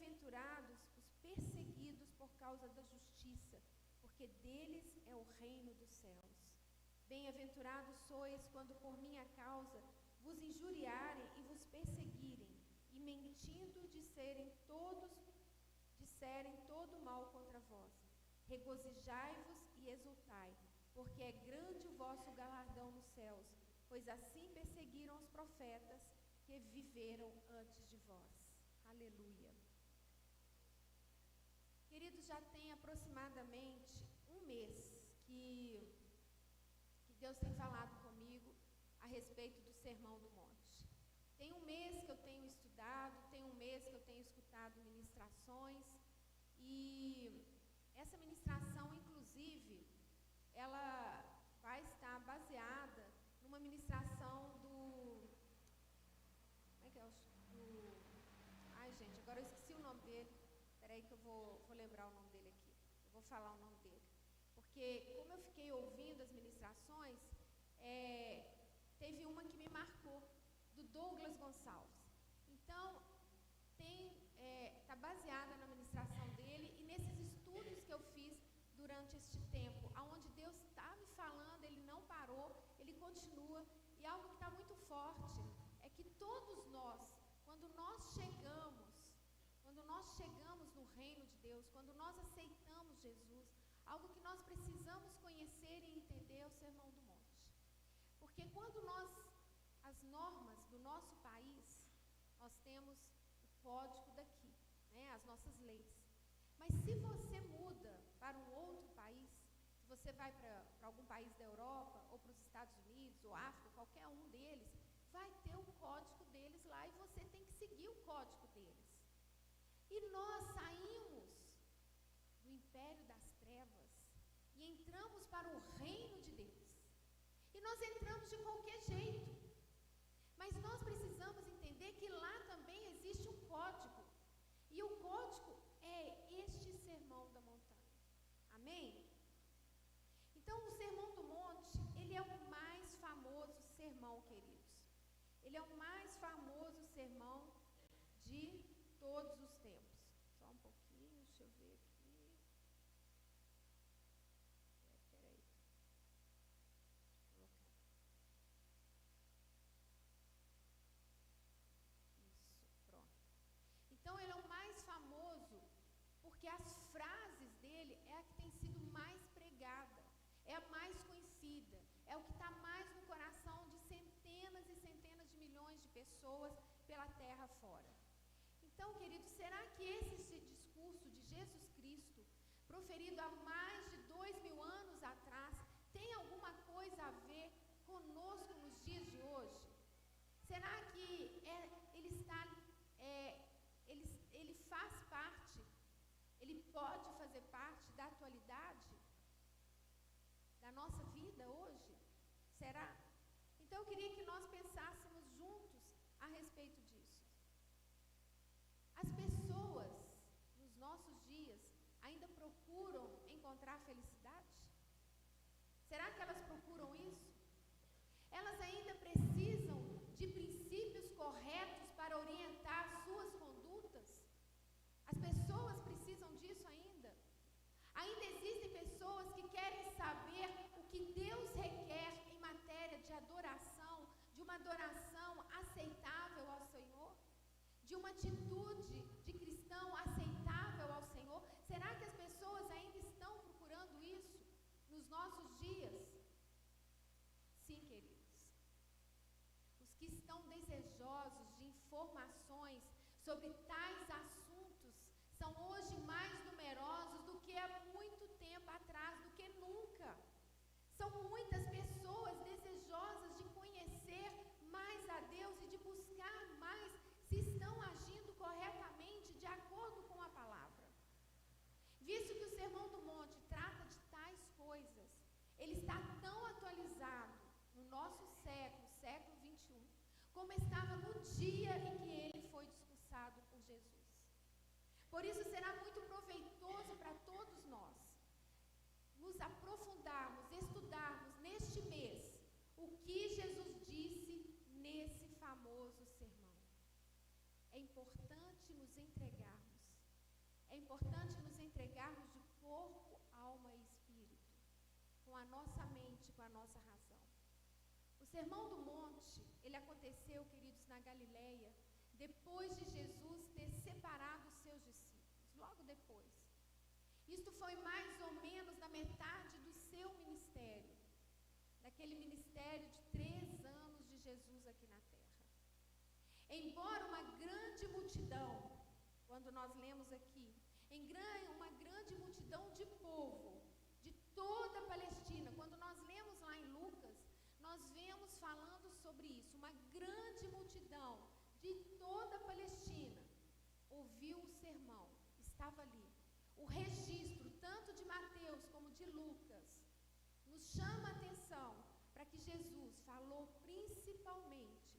Bem-aventurados os perseguidos por causa da justiça, porque deles é o reino dos céus. Bem-aventurados sois quando por minha causa vos injuriarem e vos perseguirem, e mentindo disserem todo mal contra vós. Regozijai-vos e exultai, porque é grande o vosso galardão nos céus, pois assim perseguiram os profetas que viveram antes de vós. Aleluia. Queridos, já tem aproximadamente um mês que Deus tem falado comigo a respeito do Sermão do Monte. Tem um mês que eu tenho estudado, tem um mês que eu tenho escutado ministrações, e essa ministração, inclusive, ela vai estar baseada numa ministração do... Como é que é? Ai, gente, agora eu esqueci o nome dele. Espera aí que eu vou lembrar o nome dele aqui. Eu vou falar o nome dele. Porque, como eu fiquei ouvindo as ministrações, teve uma que me marcou, do Douglas Gonçalves. Então, está baseada na ministração dele e nesses estudos que eu fiz durante este tempo, aonde Deus está me falando, Ele não parou, Ele continua, e algo que está muito forte é que todos nós, quando nós chegamos no reino de Deus, quando nós aceitamos Jesus, algo que nós precisamos conhecer e entender é o Sermão do Monte. Porque quando as normas do nosso país, nós temos o código daqui, né, as nossas leis. Mas se você muda para um outro país, se você vai para algum país da Europa, ou para os Estados Unidos, ou África, qualquer um deles, vai ter o código deles lá e você tem que seguir o código deles. E nós saímos do império das trevas e entramos para o reino de Deus. E nós entramos de qualquer jeito. Mas nós precisamos entender que lá também existe um código. E o código é este Sermão da Montanha. Amém? Então, o Sermão do Monte, ele é o mais famoso sermão, queridos. Ele é o mais famoso sermão de todos os tempos. Só um pouquinho, deixa eu ver aqui. Peraí. Isso, pronto. Então, ele é o mais famoso porque as frases dele é a que tem sido mais pregada, é a mais conhecida, é o que está mais no coração de centenas e centenas de milhões de pessoas pela terra fora. Então, queridos, será que esse discurso de Jesus Cristo, proferido há mais de 2000 anos atrás, tem alguma coisa a ver conosco nos dias de hoje? Será que ele faz parte, ele pode fazer parte da atualidade da nossa vida hoje? Será? Então, eu queria que nós pensássemos juntos a respeito disso. As pessoas, nos nossos dias, ainda procuram encontrar felicidade? Será que elas procuram isso? Elas ainda precisam de princípios corretos para orientar suas condutas? As pessoas precisam disso ainda? Ainda existem pessoas que querem saber o que Deus requer em matéria de adoração, de uma adoração aceitável ao Senhor? De uma atitude de cristão aceitável ao Senhor? Será que as pessoas ainda estão procurando isso nos nossos dias? Sim, queridos. Os que estão desejosos de informações sobre tais assuntos são hoje mais numerosos do que há muito tempo atrás, do que nunca. São muitas pessoas desejosas de conhecer mais a Deus e de buscar mais se estão agindo corretamente de acordo com a palavra. Visto que o Sermão do Monte trata de tais coisas, ele está tão atualizado no nosso século, século 21, como estava no dia em que ele foi discursado por Jesus. Por isso será muito proveitoso para todos nós nos aprofundarmos, estudarmos neste mês o que Jesus disse nesse famoso sermão. É importante nos entregarmos a nossa mente, com a nossa razão. O Sermão do Monte, ele aconteceu, queridos, na Galileia, depois de Jesus ter separado os seus discípulos, logo depois. Isto foi mais ou menos na metade do seu ministério, daquele ministério de 3 anos de Jesus aqui na terra. Embora uma grande multidão, quando nós lemos aqui, uma grande multidão de povo, de toda a Palestina, quando nós lemos lá em Lucas, nós vemos falando sobre isso, uma grande multidão de toda a Palestina ouviu o sermão, estava ali. O registro, tanto de Mateus como de Lucas, nos chama a atenção para que Jesus falou principalmente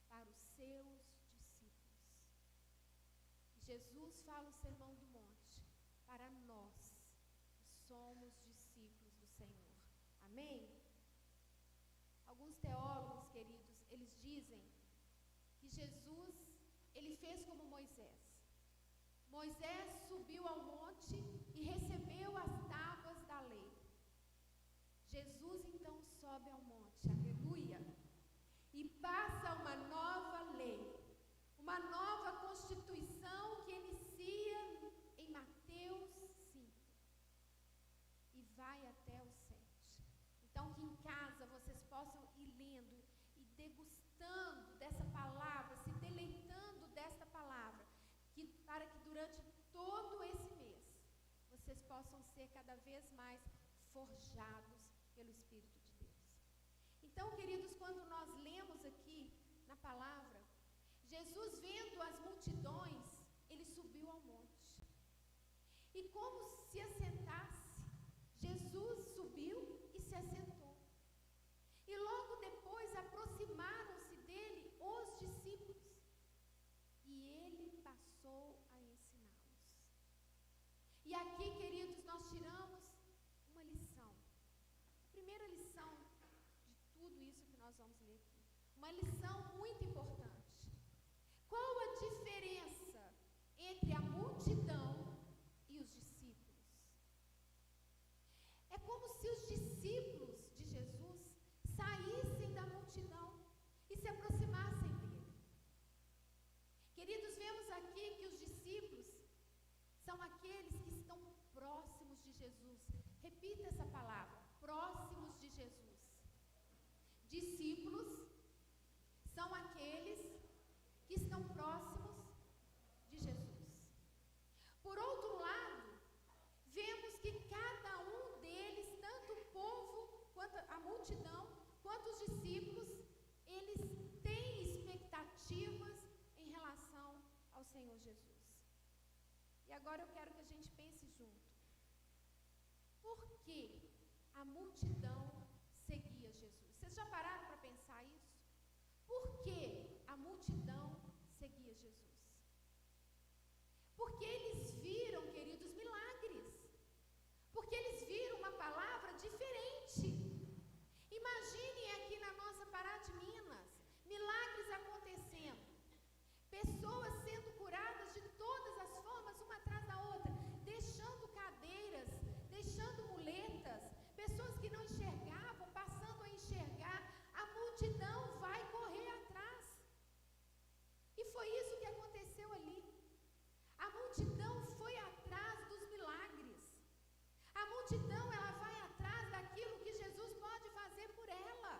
para os seus discípulos. Jesus fala o Sermão do Monte para nós, que somos discípulos do Senhor. Amém? Alguns teólogos, queridos, eles dizem que Jesus, ele fez como Moisés. Moisés subiu ao monte e recebeu as tábuas da lei. Jesus então sobe ao monte, aleluia, e passa uma nova lei, uma nova constituição que inicia em Mateus 5 e vai até o 7. Então que em casa vocês possam ir lendo e degustando dessa palavra, se deleitando desta palavra, para que durante todo esse mês vocês possam ser cada vez mais forjados pelo Espírito de Deus. Então, queridos, quando nós lemos aqui na palavra, Jesus, vendo as multidões, ele subiu ao monte. E como se assentasse, Jesus subiu e se assentou. E logo depois aproximaram-se dele os discípulos. E ele passou a ensiná-los. E aqui, queridos, nós tiramos uma lição. A primeira lição de tudo isso que nós vamos ler aqui. Uma lição muito importante. Qual a diferença entre a multidão e os discípulos? É como se os discípulos de Jesus saíssem da multidão e se aproximassem dele. Queridos, vemos aqui que os discípulos são aqueles que estão próximos de Jesus. Repita essa palavra, próximos de Jesus. Discípulos são aqueles que estão próximos de Jesus. Por outro lado, vemos que cada um deles, tanto o povo, quanto a multidão, quanto os discípulos, eles têm expectativas em relação ao Senhor Jesus. E agora eu quero que a gente pense junto. Por que a multidão seguia Jesus? Vocês já pararam para pensar isso? Por que a multidão seguia Jesus? Porque eles viram, queridos, milagres. Porque eles viram uma palavra diferente. Imaginem aqui na nossa Pará de Minas, milagres acontecendo. Pessoas sendo curadas de todas as formas, uma atrás da outra, deixando cadeiras, deixando muletas, pessoas que não enxergavam, passando a enxergar. A multidão vai correr atrás. E foi isso que aconteceu ali. A multidão foi atrás dos milagres. A multidão, ela vai atrás daquilo que Jesus pode fazer por ela.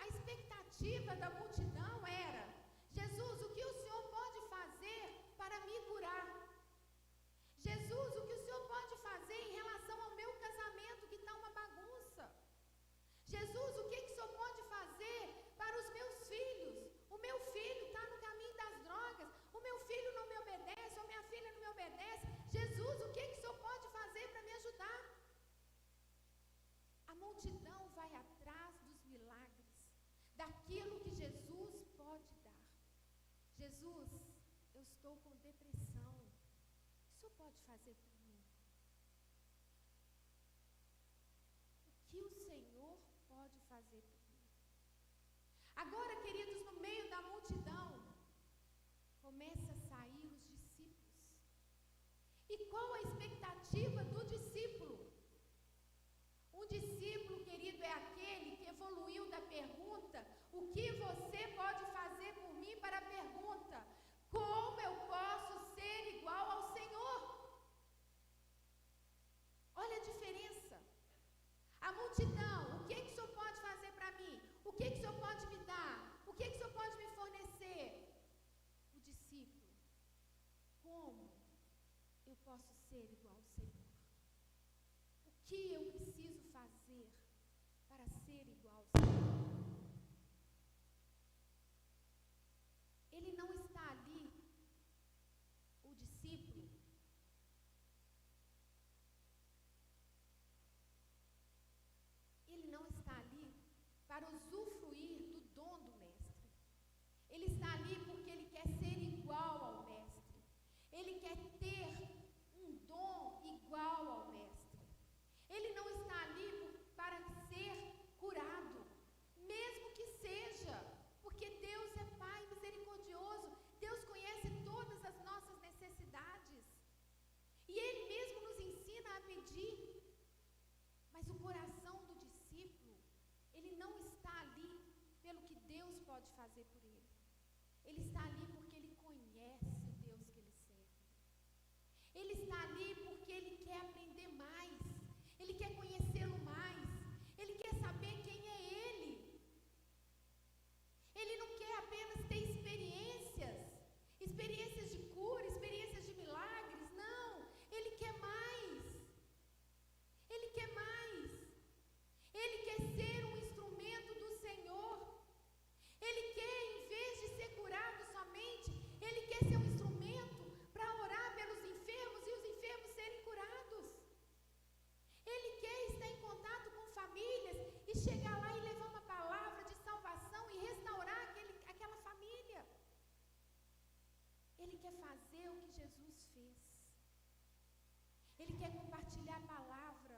A expectativa da multidão era: Jesus, o que o Senhor pode fazer para me curar? Jesus, o que o Senhor pode fazer em relação ao meu casamento que está uma bagunça? Jesus, o que o Senhor pode fazer para os meus filhos? O meu filho está no caminho das drogas, o meu filho não me obedece, ou minha filha não me obedece. Jesus, o que o Senhor pode fazer para me ajudar? A multidão vai atrás dos milagres, daquilo que Jesus pode dar. Jesus, eu estou com depressão, o que o Senhor pode fazer por mim? O que o Senhor pode fazer por mim? Agora, queridos, no meio da multidão, começa a sair os discípulos. E qual a expectativa do discípulo? que você pode fazer por mim? Para a pergunta: como eu posso ser igual ao Senhor? Olha a diferença. A multidão, o que o Senhor pode fazer para mim? O que o Senhor pode me dar? O que o Senhor pode me fornecer? O discípulo: como eu posso ser igual ao Senhor? O que eu preciso fazer para ser igual ao Senhor? Ele não está ali, o discípulo, ele não está ali para usufruir do dom do mestre. Ele está ali porque ele quer ser igual ao mestre. Ele quer ter um dom igual ao mestre. Ele não está ali para ser curado, mesmo que seja, porque Deus é Pai misericordioso. Deus conhece todas as nossas necessidades. E Ele mesmo nos ensina a pedir. Mas o coração do discípulo, ele não está ali pelo que Deus pode fazer por ele. Ele está ali porque ele conhece o Deus que ele serve. Ele está ali porque ele quer aprender mais. Ele quer conhecê-lo mais. Ele quer saber quem é Ele. Ele não quer apenas ter experiências de cura, experiências de milagres. Não, Ele quer mais. Ele quer mais. Ele quer ser um instrumento do Senhor. Ele quer, em vez de ser curado somente, Ele quer ser um instrumento para orar pelos enfermos e os enfermos serem curados. Ele quer estar em contato com famílias e chegar lá e levar uma palavra de salvação e restaurar aquela família. Ele quer fazer o que Jesus fez. Ele quer compartilhar a palavra.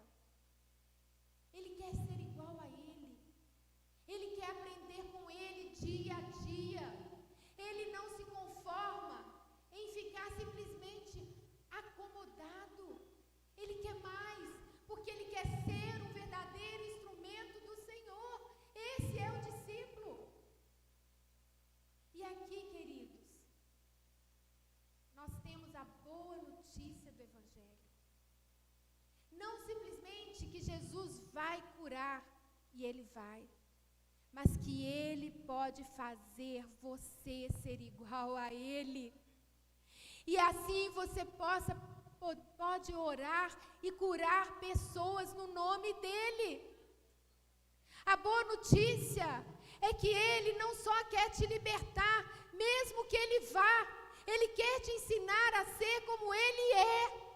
Ele quer ser igual a Ele. Ele quer aprender com Ele dia a dia. Ele não se conforma em ficar simplesmente acomodado. Ele quer mais, porque Ele quer ser um verdadeiro instrumento do Senhor. Esse é o discípulo. E aqui, queridos, nós temos a boa notícia do Evangelho. Não simplesmente que Jesus vai curar, e Ele vai, mas que Ele pode fazer você ser igual a Ele. E assim você pode orar e curar pessoas no nome dEle. A boa notícia é que Ele não só quer te libertar, mesmo que Ele vá, Ele quer te ensinar a ser como Ele é.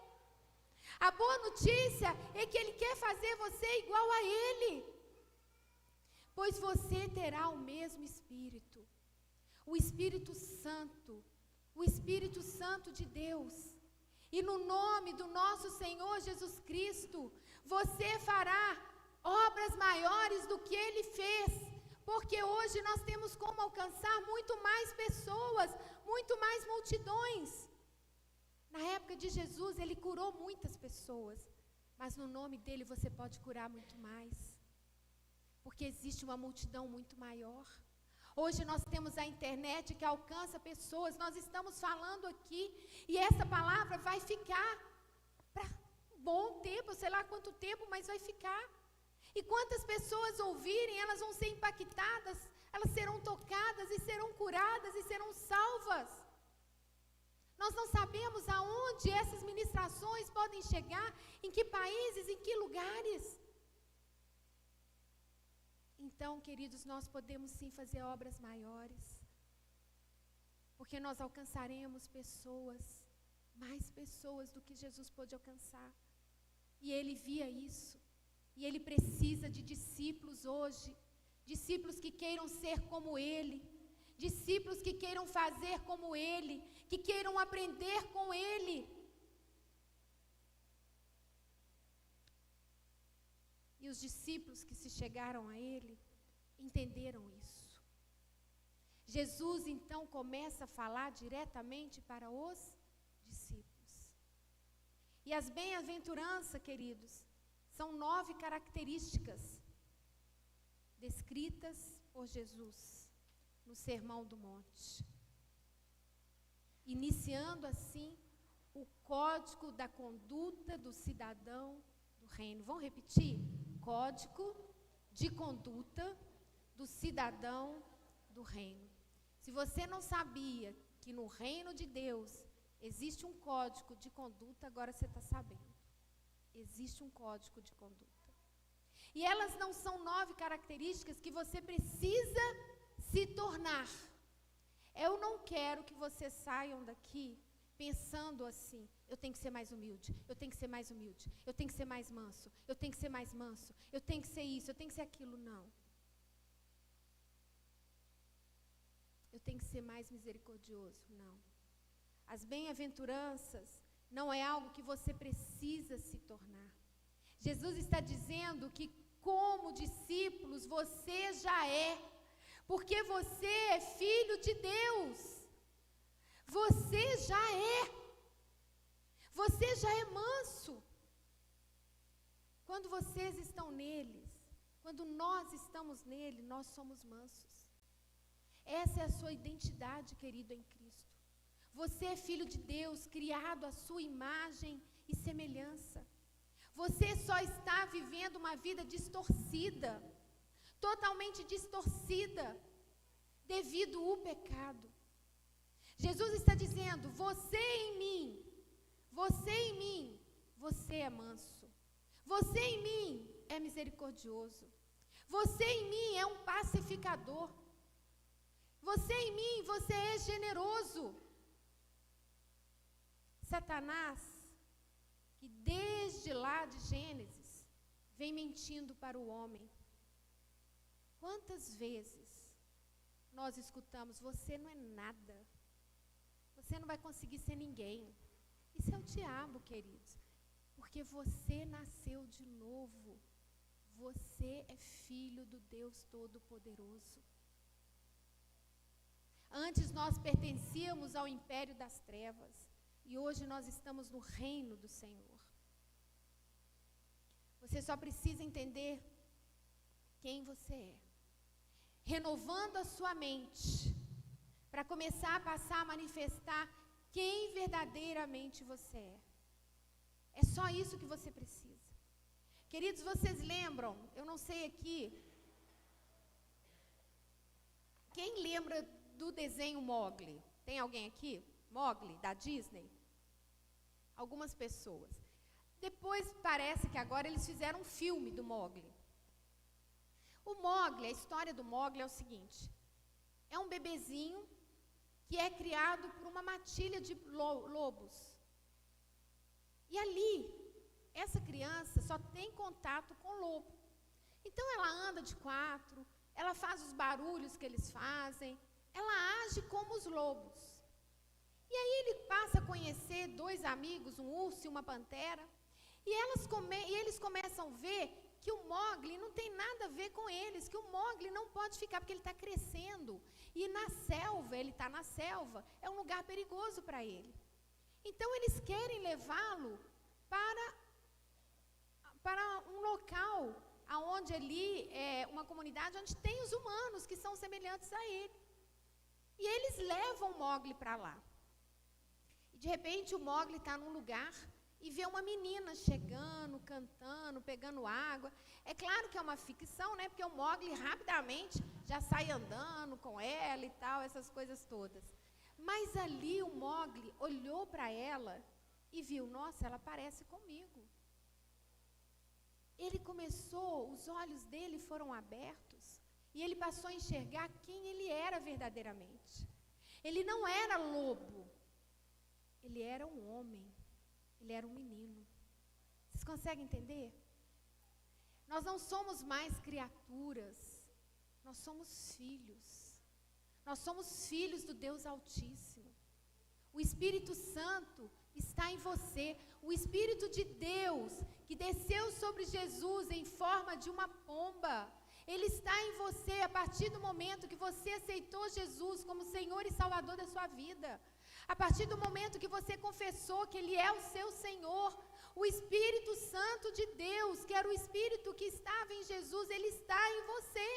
A boa notícia é que Ele quer fazer você igual a Ele, pois você terá o mesmo Espírito, o Espírito Santo, o Espírito Santo de Deus. E no nome do nosso Senhor Jesus Cristo, você fará obras maiores do que Ele fez, porque hoje nós temos como alcançar muito mais pessoas, muito mais multidões. Na época de Jesus, Ele curou muitas pessoas, mas no nome dEle você pode curar muito mais, porque existe uma multidão muito maior. Hoje nós temos a internet que alcança pessoas, nós estamos falando aqui, e essa palavra vai ficar para um bom tempo, sei lá quanto tempo, mas vai ficar. E quantas pessoas ouvirem, elas vão ser impactadas, elas serão tocadas e serão curadas e serão salvas. Nós não sabemos aonde essas ministrações podem chegar, em que países, em que lugares. Então, queridos, nós podemos sim fazer obras maiores, porque nós alcançaremos pessoas, mais pessoas do que Jesus pôde alcançar. E Ele via isso, e Ele precisa de discípulos hoje, discípulos que queiram ser como Ele, discípulos que queiram fazer como Ele, que queiram aprender com Ele. E os discípulos que se chegaram a Ele entenderam isso. Jesus então começa a falar diretamente para os discípulos. E as bem-aventuranças, queridos, são 9 características descritas por Jesus. no Sermão do Monte, iniciando assim o código da conduta do cidadão do reino. Vamos repetir? Código de conduta do cidadão do reino. Se você não sabia que no reino de Deus existe um código de conduta, agora você está sabendo. Existe um código de conduta. E elas não são 9 características que você precisa se tornar. Eu não quero que vocês saiam daqui pensando assim: eu tenho que ser mais humilde, eu tenho que ser mais humilde, eu tenho que ser mais manso, eu tenho que ser mais manso, eu tenho que ser isso, eu tenho que ser aquilo. Não. Eu tenho que ser mais misericordioso. Não. As bem-aventuranças não é algo que você precisa se tornar. Jesus está dizendo que, como discípulos, você já é, porque você é filho de Deus. Você já é. Você já é manso. Quando vocês estão neles, quando nós estamos nele, nós somos mansos. Essa é a sua identidade, querido, em Cristo. Você é filho de Deus, criado à sua imagem e semelhança. Você só está vivendo uma vida distorcida, totalmente distorcida, devido ao pecado. Jesus está dizendo: você em mim, você é manso. Você em mim é misericordioso. Você em mim é um pacificador. Você em mim, você é generoso. Satanás, que desde lá de Gênesis, vem mentindo para o homem. Quantas vezes nós escutamos: você não é nada, você não vai conseguir ser ninguém. Isso é o diabo, queridos, porque você nasceu de novo. Você é filho do Deus Todo-Poderoso. Antes nós pertencíamos ao império das trevas, e hoje nós estamos no reino do Senhor. Você só precisa entender quem você é, renovando a sua mente, para começar a passar a manifestar quem verdadeiramente você é. É só isso que você precisa. Queridos, vocês lembram, eu não sei aqui, quem lembra do desenho Mowgli? Tem alguém aqui? Mowgli, da Disney? Algumas pessoas. Depois, parece que agora eles fizeram um filme do Mowgli. O Mowgli, a história do Mowgli é o seguinte: é um bebezinho que é criado por uma matilha de lobos. E ali, essa criança só tem contato com o lobo. Então ela anda de 4, ela faz os barulhos que eles fazem, ela age como os lobos. E aí ele passa a conhecer 2 amigos, um urso e uma pantera, e eles começam a ver que o Mowgli não tem nada a ver com eles, que o Mowgli não pode ficar porque ele está crescendo. E na selva, ele está na selva, é um lugar perigoso para ele. Então eles querem levá-lo para um local onde ali é uma comunidade onde tem os humanos que são semelhantes a ele. E eles levam o Mowgli para lá. E de repente o Mowgli está num lugar e vê uma menina chegando, cantando, pegando água. É claro que é uma ficção, né? Porque o Mowgli rapidamente já sai andando com ela e tal, essas coisas todas. Mas ali o Mowgli olhou para ela e viu: nossa, ela parece comigo. Ele começou, os olhos dele foram abertos e ele passou a enxergar quem ele era verdadeiramente. Ele não era lobo, ele era um homem, ele era um menino. Vocês conseguem entender? Nós não somos mais criaturas, nós somos filhos. Nós somos filhos do Deus Altíssimo. O Espírito Santo está em você. O Espírito de Deus que desceu sobre Jesus em forma de uma pomba, ele está em você a partir do momento que você aceitou Jesus como Senhor e Salvador da sua vida. A partir do momento que você confessou que Ele é o seu Senhor, o Espírito Santo de Deus, que era o Espírito que estava em Jesus, ele está em você.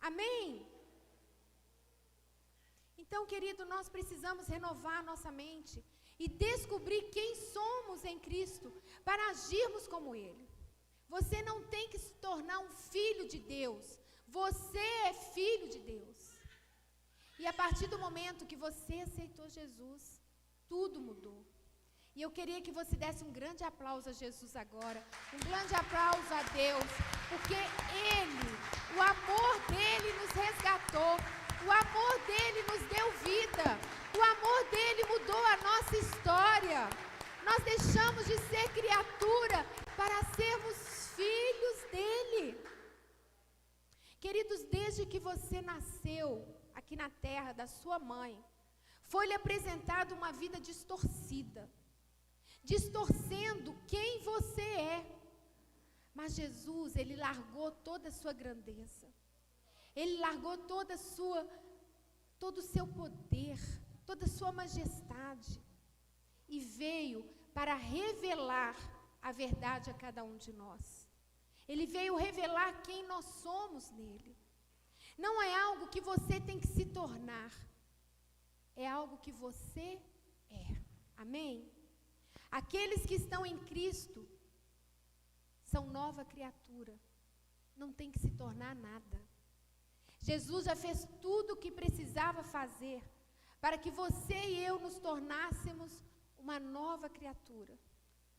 Amém? Então, querido, nós precisamos renovar a nossa mente e descobrir quem somos em Cristo para agirmos como Ele. Você não tem que se tornar um filho de Deus. Você é filho de Deus. E a partir do momento que você aceitou Jesus, tudo mudou. E eu queria que você desse um grande aplauso a Jesus agora, um grande aplauso a Deus, porque Ele, o amor dEle nos resgatou, o amor dEle nos deu vida, o amor dEle mudou a nossa história. Nós deixamos de ser criatura para sermos filhos dEle. Queridos, desde que você nasceu aqui na terra da sua mãe, foi-lhe apresentada uma vida distorcida, distorcendo quem você é. Mas Jesus, Ele largou toda a sua grandeza, Ele largou todo o seu poder, toda a sua majestade, e veio para revelar a verdade a cada um de nós. Ele veio revelar quem nós somos nele. Não é algo que você tem que se tornar, é algo que você é. Amém? Aqueles que estão em Cristo são nova criatura, não tem que se tornar nada. Jesus já fez tudo o que precisava fazer para que você e eu nos tornássemos uma nova criatura.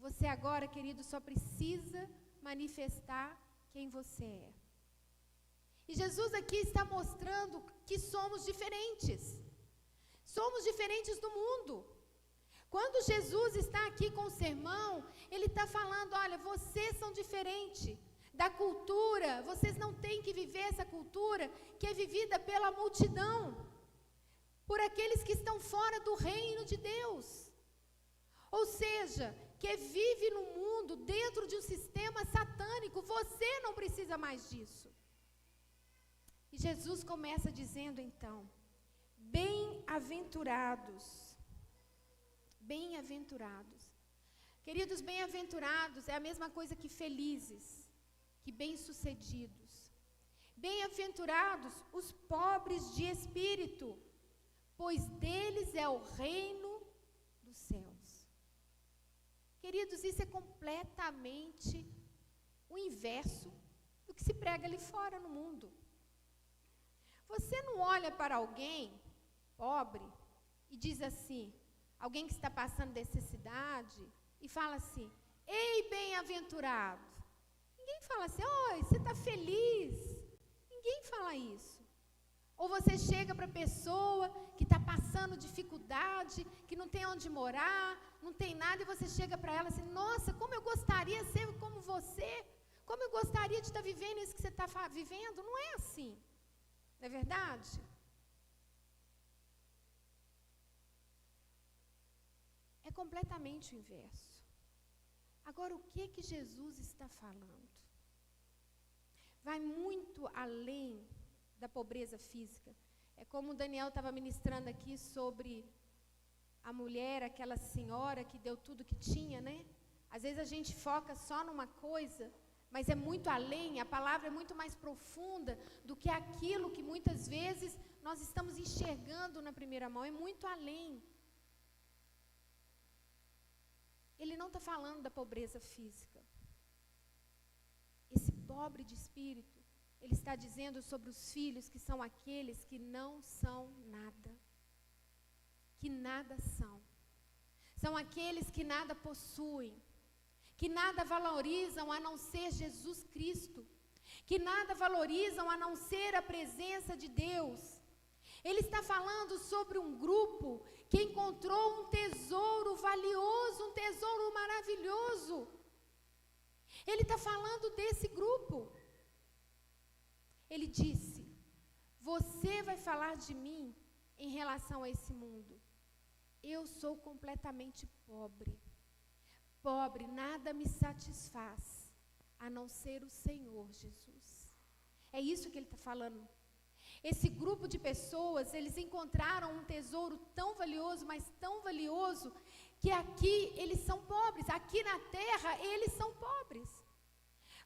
Você agora, querido, só precisa manifestar quem você é. E Jesus aqui está mostrando que somos diferentes. Somos diferentes do mundo. Quando Jesus está aqui com o sermão, Ele está falando, olha, vocês são diferentes da cultura, vocês não têm que viver essa cultura que é vivida pela multidão, por aqueles que estão fora do reino de Deus. Ou seja, que vive no mundo dentro de um sistema satânico, você não precisa mais disso. E Jesus começa dizendo então, bem-aventurados, bem-aventurados. Queridos, bem-aventurados é a mesma coisa que felizes, que bem-sucedidos. Bem-aventurados os pobres de espírito, pois deles é o reino dos céus. Queridos, isso é completamente o inverso do que se prega ali fora no mundo. Você não olha para alguém pobre e diz assim, alguém que está passando necessidade, e fala assim, ei, bem-aventurado. Ninguém fala assim, oi, você está feliz. Ninguém fala isso. Ou você chega para a pessoa que está passando dificuldade, que não tem onde morar, não tem nada, e você chega para ela assim, nossa, como eu gostaria de ser como você, como eu gostaria de estar vivendo isso que você está vivendo. Não é assim, não é verdade? É completamente o inverso. Agora, o que Jesus está falando? Vai muito além da pobreza física. É como o Daniel estava ministrando aqui sobre a mulher, aquela senhora que deu tudo que tinha, né? Às vezes a gente foca só numa coisa, mas é muito além, a palavra é muito mais profunda do que aquilo que muitas vezes nós estamos enxergando na primeira mão, é muito além. Ele não está falando da pobreza física. Esse pobre de espírito, ele está dizendo sobre os filhos que são aqueles que não são nada. Que nada são. São aqueles que nada possuem, que nada valorizam a não ser Jesus Cristo, que nada valorizam a não ser a presença de Deus. Ele está falando sobre um grupo que encontrou um tesouro valioso, um tesouro maravilhoso. Ele está falando desse grupo. Ele disse, você vai falar de mim em relação a esse mundo. Eu sou completamente pobre. Pobre, nada me satisfaz, a não ser o Senhor Jesus. É isso que ele está falando. Esse grupo de pessoas, eles encontraram um tesouro tão valioso, mas tão valioso, que aqui eles são pobres, aqui na terra eles são pobres.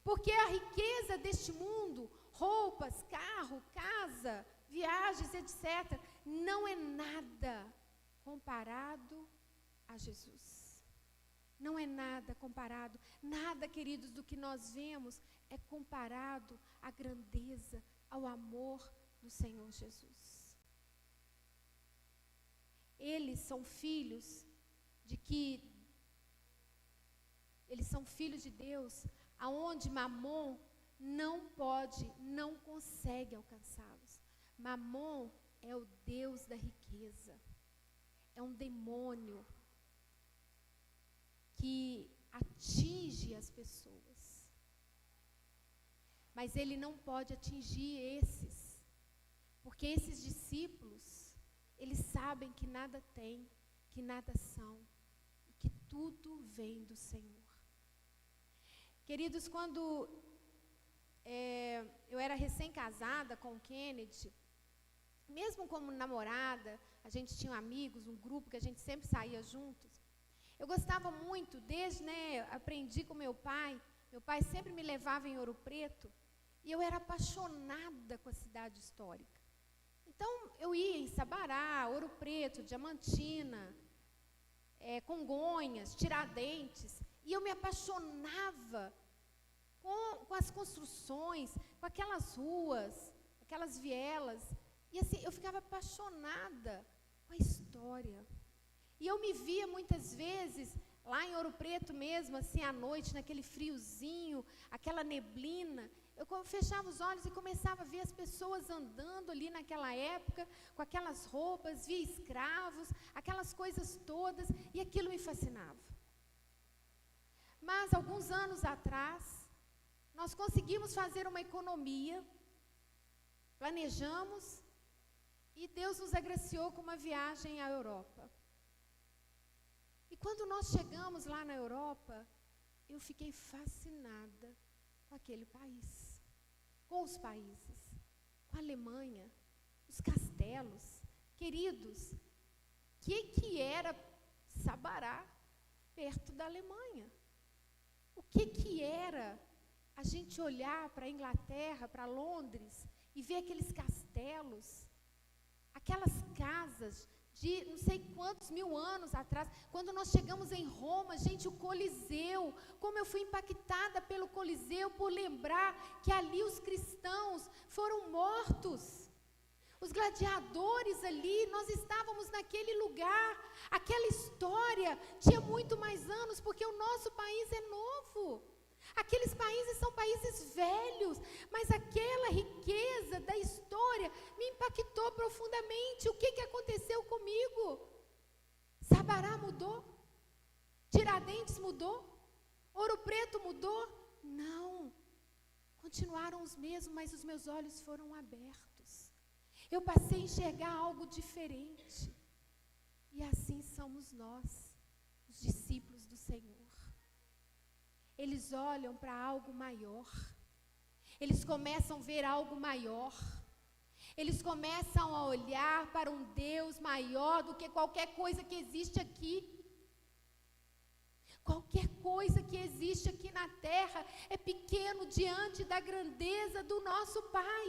Porque a riqueza deste mundo, roupas, carro, casa, viagens, etc., não é nada comparado a Jesus. Não é nada comparado, nada, queridos, do que nós vemos é comparado à grandeza, ao amor do Senhor Jesus. Eles são filhos de Deus, aonde Mamon não pode, não consegue alcançá-los. Mamon é o Deus da riqueza, é um demônio que atinge as pessoas. Mas ele não pode atingir esses, porque esses discípulos, eles sabem que nada têm, que nada são, e que tudo vem do Senhor. Queridos, quando eu era recém-casada com o Kennedy, mesmo como namorada, a gente tinha amigos, um grupo que a gente sempre saía juntos. Eu gostava muito, aprendi com meu pai sempre me levava em Ouro Preto, e eu era apaixonada com a cidade histórica. Então, eu ia em Sabará, Ouro Preto, Diamantina, Congonhas, Tiradentes, e eu me apaixonava com as construções, com aquelas ruas, aquelas vielas, e assim, eu ficava apaixonada com a história. E eu me via muitas vezes, lá em Ouro Preto mesmo, assim, à noite, naquele friozinho, aquela neblina, eu fechava os olhos e começava a ver as pessoas andando ali naquela época, com aquelas roupas, via escravos, aquelas coisas todas, e aquilo me fascinava. Mas, alguns anos atrás, nós conseguimos fazer uma economia, planejamos, e Deus nos agraciou com uma viagem à Europa. E quando nós chegamos lá na Europa, eu fiquei fascinada com aquele país, com os países, com a Alemanha, os castelos. Queridos, que era Sabará perto da Alemanha? O que era a gente olhar para a Inglaterra, para Londres, e ver aqueles castelos, aquelas casas de não sei quantos mil anos atrás? Quando nós chegamos em Roma, gente, o Coliseu, como eu fui impactada pelo Coliseu, por lembrar que ali os cristãos foram mortos. Os gladiadores ali, nós estávamos naquele lugar, aquela história tinha muito mais anos, porque o nosso país é novo. Aqueles países são países velhos, mas aquela riqueza da história me impactou profundamente. O que aconteceu comigo? Sabará mudou? Tiradentes mudou? Ouro Preto mudou? Não. Continuaram os mesmos, mas os meus olhos foram abertos. Eu passei a enxergar algo diferente. E assim somos nós, os discípulos do Senhor. Eles olham para algo maior. Eles começam a ver algo maior. Eles começam a olhar para um Deus maior do que qualquer coisa que existe aqui. Qualquer coisa que existe aqui na terra é pequeno diante da grandeza do nosso Pai.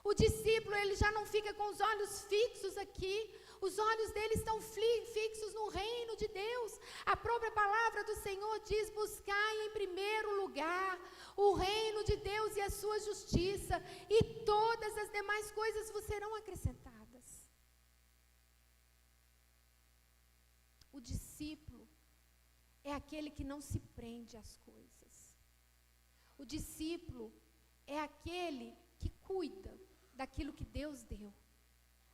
O discípulo, ele já não fica com os olhos fixos aqui. Os olhos dele estão fixos no reino de Deus. A própria palavra do Senhor diz: buscai em primeiro lugar o reino de Deus e a sua justiça, e todas as demais coisas vos serão acrescentadas. O discípulo é aquele que não se prende às coisas. O discípulo é aquele que cuida daquilo que Deus deu.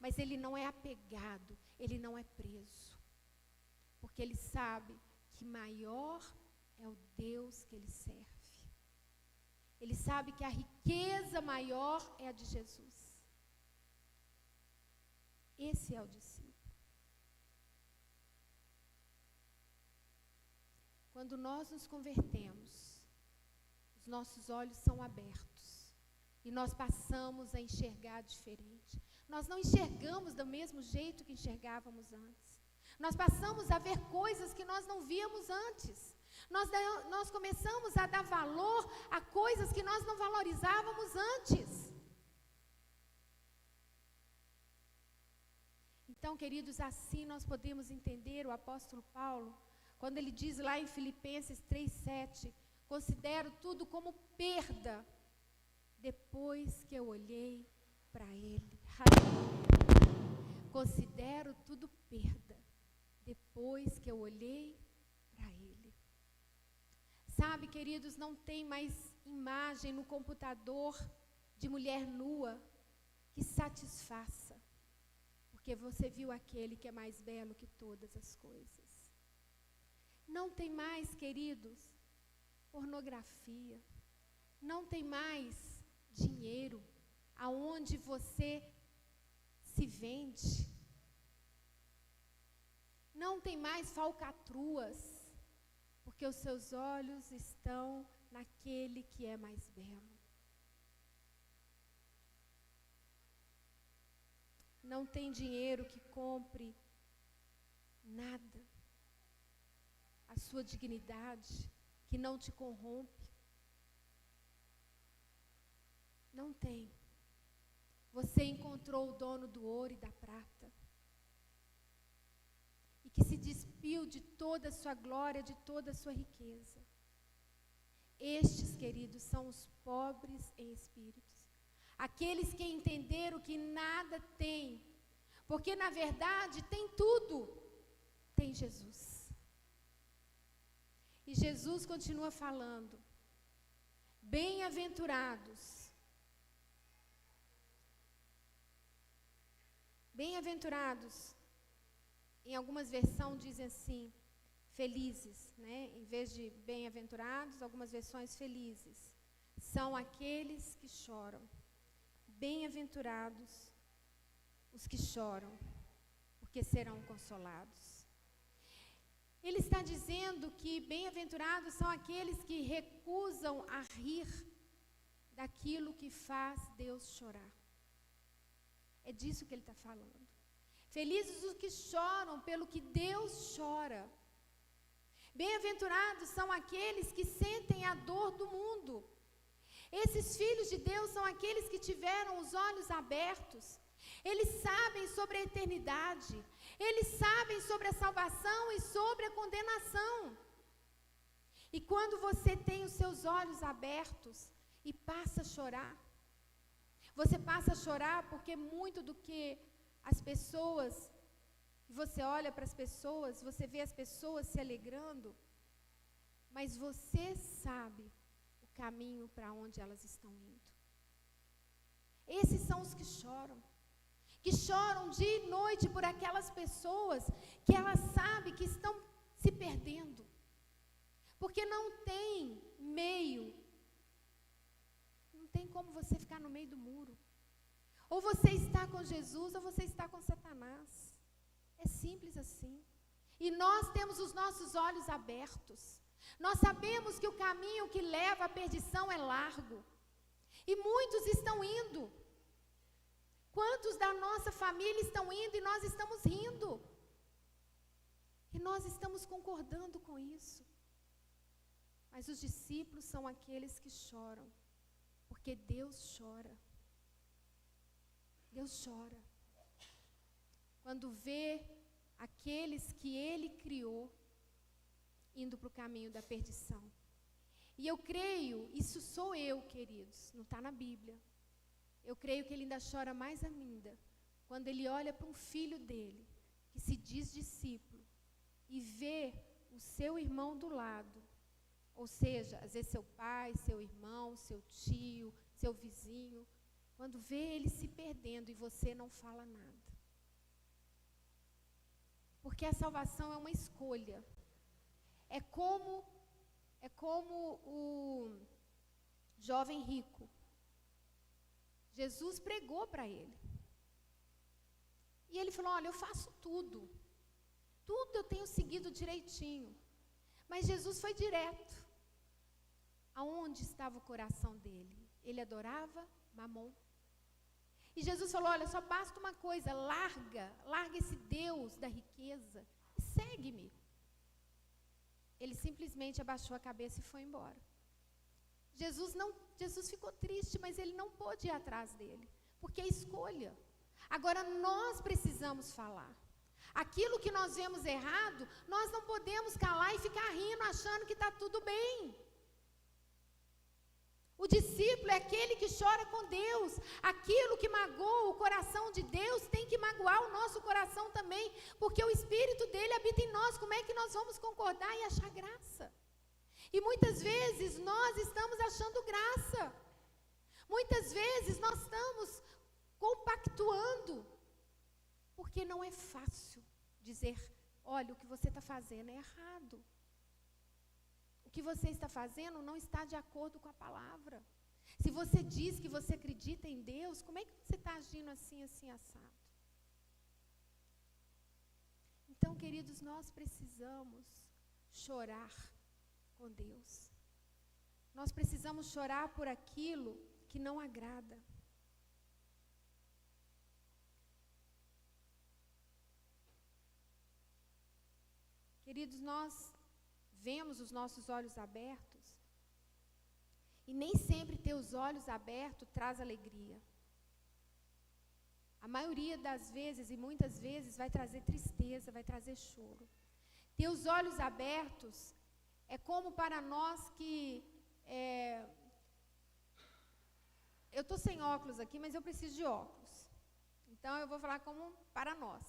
Mas ele não é apegado, ele não é preso. Porque ele sabe que maior é o Deus que ele serve. Ele sabe que a riqueza maior é a de Jesus. Esse é o discípulo. Quando nós nos convertemos, os nossos olhos são abertos. E nós passamos a enxergar diferente. Nós não enxergamos do mesmo jeito que enxergávamos antes. Nós passamos a ver coisas que nós não víamos antes. Nós começamos a dar valor a coisas que nós não valorizávamos antes. Então, queridos, assim nós podemos entender o apóstolo Paulo, quando ele diz lá em Filipenses 3:7, considero tudo como perda, depois que eu olhei para ele. Considero tudo perda, depois que eu olhei para ele. Sabe, queridos, não tem mais imagem no computador de mulher nua que satisfaça, porque você viu aquele que é mais belo que todas as coisas. Não tem mais, queridos, pornografia. Não tem mais dinheiro aonde você se vende. Não tem mais falcatruas, porque os seus olhos estão naquele que é mais belo. Não tem dinheiro que compre nada. A sua dignidade, que não te corrompe. Não tem. Você encontrou o dono do ouro e da prata. E que se despiu de toda a sua glória, de toda a sua riqueza. Estes, queridos, são os pobres em espíritos. Aqueles que entenderam que nada tem, porque na verdade tem tudo, tem Jesus. E Jesus continua falando, bem-aventurados, bem-aventurados, em algumas versões dizem assim, felizes, né? Em vez de bem-aventurados, algumas versões felizes, são aqueles que choram. Bem-aventurados os que choram, porque serão consolados. Ele está dizendo que bem-aventurados são aqueles que recusam a rir daquilo que faz Deus chorar. É disso que ele está falando. Felizes os que choram pelo que Deus chora. Bem-aventurados são aqueles que sentem a dor do mundo. Esses filhos de Deus são aqueles que tiveram os olhos abertos. Eles sabem sobre a eternidade. Eles sabem sobre a salvação e sobre a condenação. E quando você tem os seus olhos abertos e passa a chorar, você passa a chorar porque muito do que as pessoas, você olha para as pessoas, você vê as pessoas se alegrando, mas você sabe o caminho para onde elas estão indo. Esses são os que choram dia e noite por aquelas pessoas que elas sabem que estão se perdendo, porque não tem meio, não tem como você ficar no meio do muro. Ou você está com Jesus ou você está com Satanás. É simples assim. E nós temos os nossos olhos abertos. Nós sabemos que o caminho que leva à perdição é largo. E muitos estão indo. Quantos da nossa família estão indo e nós estamos rindo? E nós estamos concordando com isso. Mas os discípulos são aqueles que choram, porque Deus chora. Deus chora quando vê aqueles que Ele criou indo para o caminho da perdição. E eu creio, isso sou eu, queridos, não está na Bíblia. Eu creio que Ele ainda chora mais ainda quando Ele olha para um filho dele, que se diz discípulo, e vê o seu irmão do lado, ou seja, às vezes seu pai, seu irmão, seu tio, seu vizinho, quando vê ele se perdendo e você não fala nada. Porque a salvação é uma escolha. É como o jovem rico. Jesus pregou para ele. E ele falou, olha, eu faço tudo. Tudo eu tenho seguido direitinho. Mas Jesus foi direto. Aonde estava o coração dele? Ele adorava Mamon. E Jesus falou, olha, só basta uma coisa, larga esse Deus da riqueza e segue-me. Ele simplesmente abaixou a cabeça e foi embora. Jesus ficou triste, mas ele não pôde ir atrás dele, porque a escolha. Agora, nós precisamos falar. Aquilo que nós vemos errado, nós não podemos calar e ficar rindo, achando que está tudo bem. O discípulo é aquele que chora com Deus. Aquilo que magoa o coração de Deus tem que magoar o nosso coração também, porque o Espírito dele habita em nós. Como é que nós vamos concordar e achar graça? E muitas vezes nós estamos achando graça. Muitas vezes nós estamos compactuando, porque não é fácil dizer, olha, o que você está fazendo é errado. O que você está fazendo não está de acordo com a palavra. Se você diz que você acredita em Deus, como é que você está agindo assim, assim, assado? Então, queridos, nós precisamos chorar com Deus. Nós precisamos chorar por aquilo que não agrada. Queridos, nós vemos os nossos olhos abertos, e nem sempre ter os olhos abertos traz alegria. A maioria das vezes, e muitas vezes, vai trazer tristeza, vai trazer choro. Ter os olhos abertos é como para nós que... eu estou sem óculos aqui, mas eu preciso de óculos. Então, eu vou falar como para nós.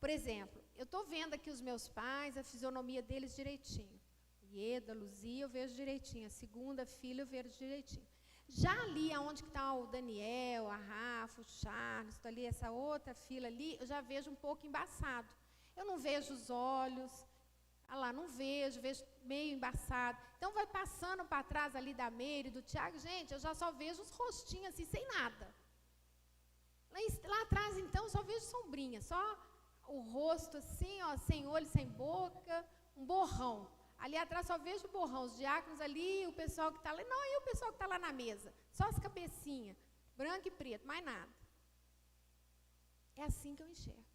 Por exemplo, eu estou vendo aqui os meus pais, a fisionomia deles direitinho. Ieda, Luzia, eu vejo direitinho. A segunda filha, eu vejo direitinho. Já ali, aonde está o Daniel, a Rafa, o Charles, ali, essa outra fila ali, eu já vejo um pouco embaçado. Eu não vejo os olhos, lá, não vejo meio embaçado. Então, vai passando para trás ali da Meire e do Tiago, gente, eu já só vejo os rostinhos assim, sem nada. Lá atrás, então, só vejo sombrinha, só o rosto assim, ó, sem olho, sem boca, um borrão. Ali atrás só vejo o borrão, os diáconos ali, o pessoal que está lá. Não, e o pessoal que está lá na mesa? Só as cabecinhas, branco e preto, mais nada. É assim que eu enxergo.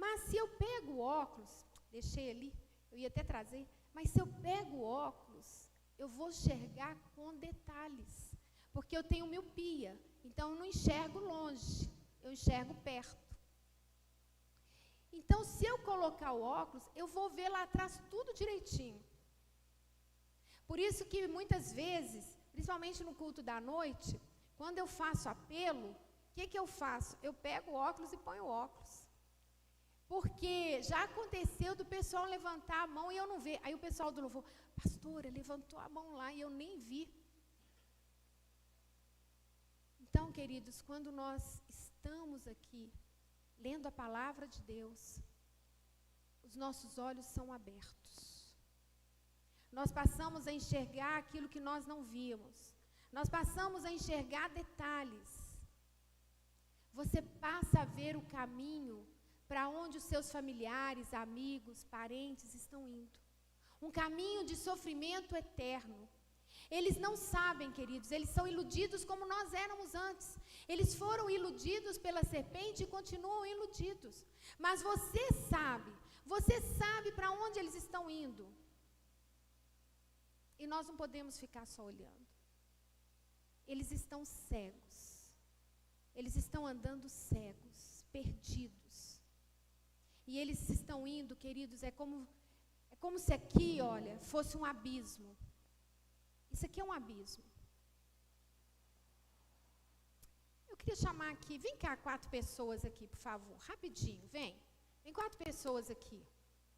Mas se eu pego o óculos, deixei ali, eu ia até trazer, mas se eu pego o óculos, eu vou enxergar com detalhes, porque eu tenho miopia, então eu não enxergo longe, eu enxergo perto. Então, se eu colocar o óculos, eu vou ver lá atrás tudo direitinho. Por isso que muitas vezes, principalmente no culto da noite, quando eu faço apelo, o que eu faço? Eu pego o óculos e ponho o óculos. Porque já aconteceu do pessoal levantar a mão e eu não ver. Aí o pessoal do louvor, pastora, levantou a mão lá e eu nem vi. Então, queridos, quando nós estamos aqui, lendo a palavra de Deus, os nossos olhos são abertos. Nós passamos a enxergar aquilo que nós não víamos. Nós passamos a enxergar detalhes. Você passa a ver o caminho para onde os seus familiares, amigos, parentes estão indo. Um caminho de sofrimento eterno. Eles não sabem, queridos, eles são iludidos como nós éramos antes. Eles foram iludidos pela serpente e continuam iludidos. Mas você sabe para onde eles estão indo. E nós não podemos ficar só olhando. Eles estão cegos. Eles estão andando cegos, perdidos. E eles estão indo, queridos, é como se aqui, olha, fosse um abismo. Isso aqui é um abismo. Eu queria chamar aqui, vem cá 4 pessoas aqui, por favor, rapidinho, vem. Vem 4 pessoas aqui.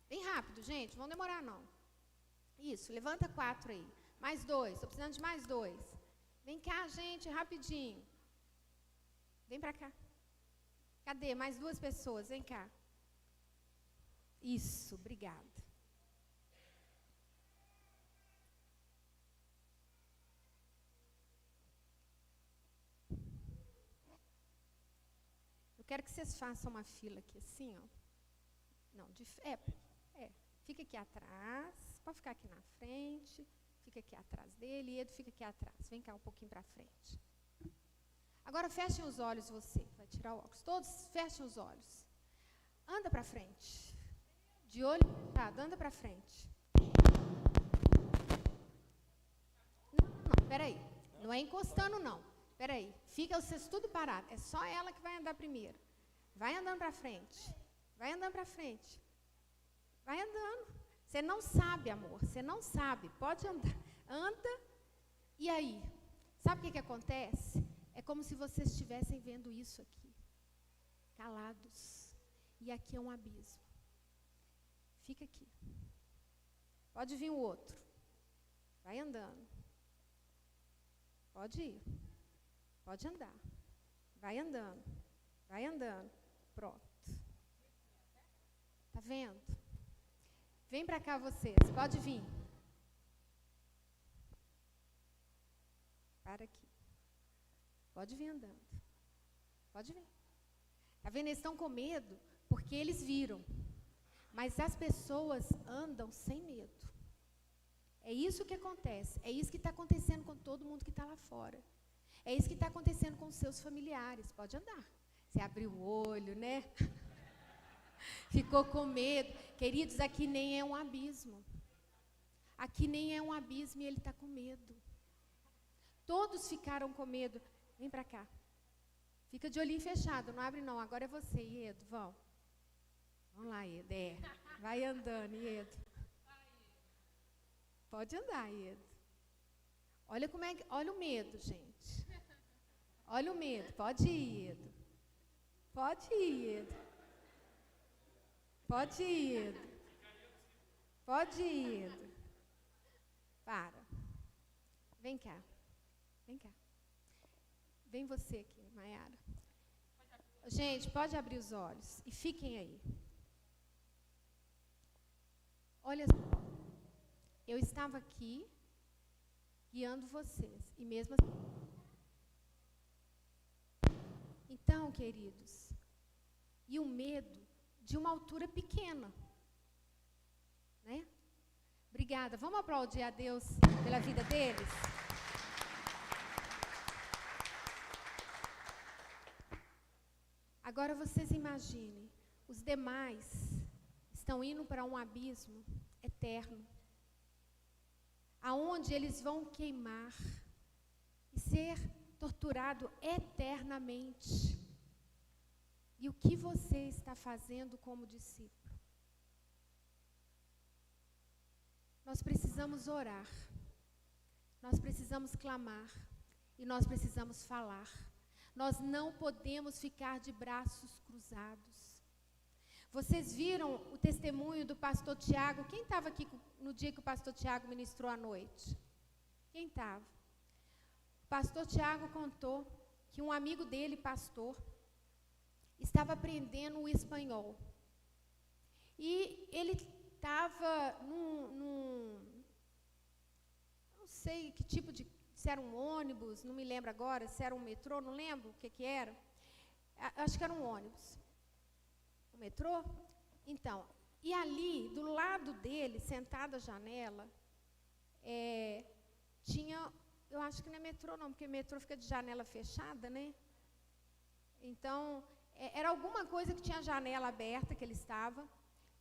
Bem rápido, gente, não vão demorar não. Isso, levanta 4 aí. Mais 2, estou precisando de mais 2. Vem cá, gente, rapidinho. Vem para cá. Cadê? Mais 2 pessoas, vem cá. Isso, obrigada. Quero que vocês façam uma fila aqui assim, ó. Não, fica aqui atrás, pode ficar aqui na frente, fica aqui atrás dele, e Edu fica aqui atrás. Vem cá um pouquinho para frente. Agora fechem os olhos você, vai tirar o óculos. Todos fechem os olhos. Anda para frente. De olho fechado, anda para frente. Não, peraí. Não é encostando, não. peraí, fica vocês tudo parado. É só ela que vai andar primeiro. Vai andando para frente. Vai andando para frente. Vai andando. Você não sabe, amor. Você não sabe. Pode andar. Anda. E aí? Sabe o que acontece? É como se vocês estivessem vendo isso aqui. Calados. E aqui é um abismo. Fica aqui. Pode vir o outro. Vai andando. Pode ir. Pode andar. Vai andando. Vai andando. Pronto. Tá vendo? Vem para cá vocês. Pode vir. Para aqui. Pode vir andando. Pode vir. Tá vendo? Eles estão com medo porque eles viram. Mas as pessoas andam sem medo. É isso que acontece. É isso que está acontecendo com todo mundo que está lá fora. É isso que está acontecendo com os seus familiares. Pode andar. Você abriu o olho, né? Ficou com medo. Queridos, aqui nem é um abismo. Aqui nem é um abismo e ele está com medo. Todos ficaram com medo. Vem para cá. Fica de olhinho fechado, não abre não. Agora é você, Iedo. Vamos lá, Iedo. Vai andando, Iedo. Pode andar, Iedo. Olha como é que... Olha o medo, gente. Olha o medo. Pode ir, Iedo. Pode ir, Iedo. Pode ir, Iedo. Pode ir, Iedo. Para. Vem cá. Vem cá. Vem você aqui, Maiara. Gente, pode abrir os olhos e fiquem aí. Olha só. Eu estava aqui guiando vocês. E mesmo assim... Então, queridos, e o medo de uma altura pequena, né? Obrigada. Vamos aplaudir a Deus pela vida deles? Agora vocês imaginem, os demais estão indo para um abismo eterno, aonde eles vão queimar e ser torturado eternamente. E o que você está fazendo como discípulo? Nós precisamos orar, nós precisamos clamar e nós precisamos falar. Nós não podemos ficar de braços cruzados. Vocês viram o testemunho do pastor Tiago? Quem estava aqui no dia que o pastor Tiago ministrou à noite? Quem estava? O pastor Tiago contou que um amigo dele, pastor, estava aprendendo o espanhol. E ele estava não sei que tipo de... Se era um ônibus, não me lembro agora, se era um metrô, não lembro o que era. Acho que era um ônibus. O metrô? Então, e ali, do lado dele, sentado à janela, tinha... Eu acho que não é metrô não, porque metrô fica de janela fechada, né? Então, era alguma coisa que tinha janela aberta que ele estava,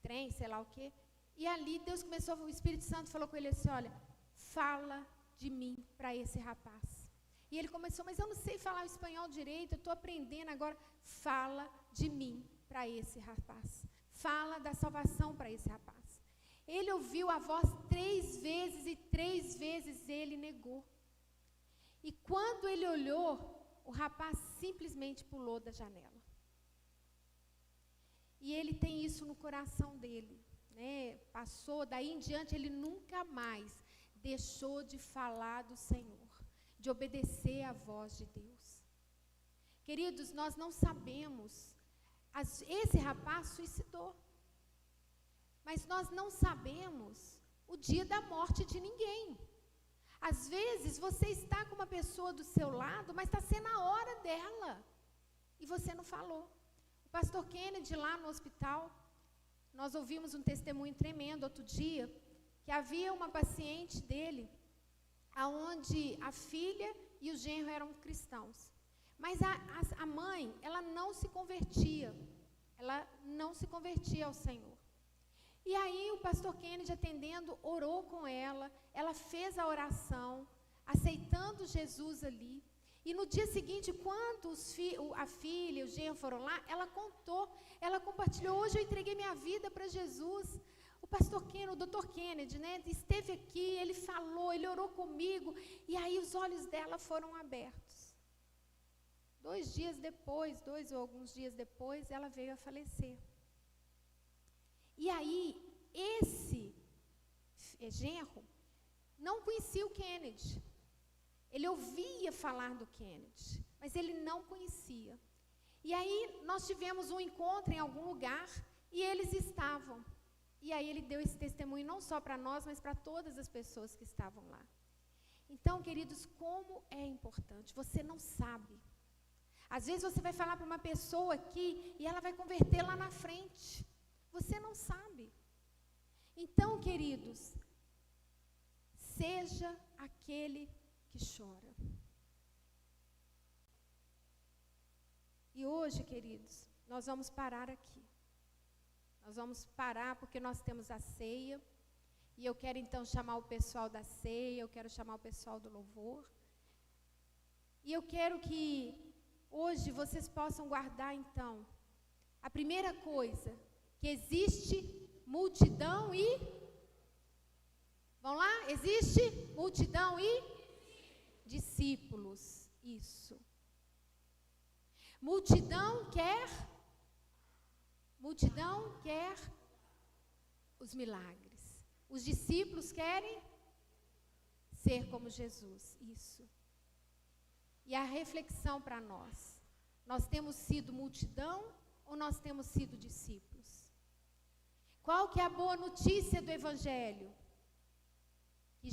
trem, sei lá o quê. E ali Deus começou, o Espírito Santo falou com ele assim, olha, fala de mim para esse rapaz. E ele começou, mas eu não sei falar o espanhol direito, eu estou aprendendo agora. Fala de mim para esse rapaz. Fala da salvação para esse rapaz. Ele ouviu a voz 3 vezes e 3 vezes ele negou. E quando ele olhou, o rapaz simplesmente pulou da janela. E ele tem isso no coração dele, né? Passou, daí em diante ele nunca mais deixou de falar do Senhor, de obedecer à voz de Deus. Queridos, nós não sabemos, esse rapaz suicidou, mas nós não sabemos o dia da morte de ninguém. Às vezes você está com uma pessoa do seu lado, mas está sendo a hora dela, e você não falou. O pastor Kennedy lá no hospital, nós ouvimos um testemunho tremendo outro dia, que havia uma paciente dele, onde a filha e o genro eram cristãos. Mas a mãe, ela não se convertia ao Senhor. E aí o pastor Kennedy, atendendo, orou com ela fez a oração, aceitando Jesus ali. E no dia seguinte, quando a filha e o genro foram lá, ela contou, ela compartilhou: hoje eu entreguei minha vida para Jesus. O pastor Kennedy, o doutor Kennedy, né, esteve aqui, ele falou, ele orou comigo, e aí os olhos dela foram abertos. 2 dias depois, 2 ou alguns dias depois, ela veio a falecer. E aí, esse genro não conhecia o Kennedy. Ele ouvia falar do Kennedy, mas ele não conhecia. E aí, nós tivemos um encontro em algum lugar, e eles estavam. E aí, ele deu esse testemunho não só para nós, mas para todas as pessoas que estavam lá. Então, queridos, como é importante, você não sabe. Às vezes você vai falar para uma pessoa aqui e ela vai converter lá na frente. Você não sabe. Então, queridos, seja aquele que chora. E hoje, queridos, nós vamos parar aqui. Nós vamos parar porque nós temos a ceia. E eu quero então chamar o pessoal da ceia, eu quero chamar o pessoal do louvor. E eu quero que hoje vocês possam guardar então a primeira coisa, que existe multidão e... Vamos lá? Existe multidão e discípulos. Isso. Multidão quer os milagres. Os discípulos querem ser como Jesus. Isso. E a reflexão para nós: nós temos sido multidão ou nós temos sido discípulos? Qual que é a boa notícia do Evangelho? Que